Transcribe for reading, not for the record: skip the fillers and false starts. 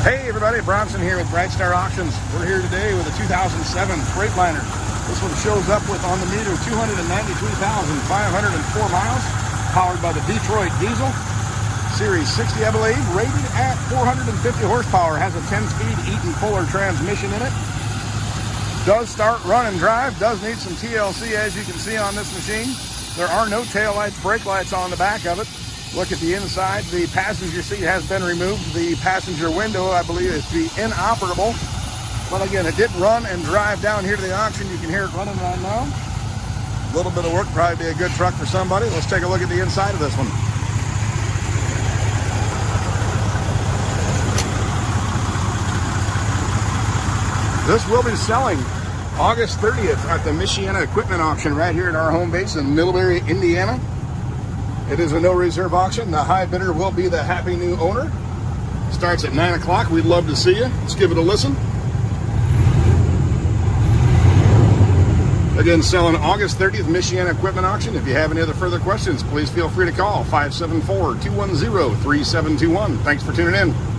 Hey everybody, Bronson here with Bright Star Auctions. We're here today with a 2007 Freightliner. This one shows up with on the meter 293,504 miles, powered by the Detroit diesel, Series 60 I believe, rated at 450 horsepower, has a 10-speed Eaton Fuller transmission in it. Does start, run, and drive, does need some TLC as you can see on this machine. There are no tail lights, brake lights on the back of it. Look at the inside. The passenger seat has been removed. The passenger window, I believe, is to be inoperable. But again, it did run and drive down here to the auction. You can hear it running right now. A little bit of work, probably be a good truck for somebody. Let's take a look at the inside of this one. This will be selling August 30th at the Michiana Equipment Auction right here at our home base in Middlebury, Indiana. It is a no reserve auction. The high bidder will be the happy new owner. Starts at 9 o'clock. We'd love to see you. Let's give it a listen. Again, selling August 30th, Michiana Equipment Auction. If you have any other further questions, please feel free to call 574-210-3721. Thanks for tuning in.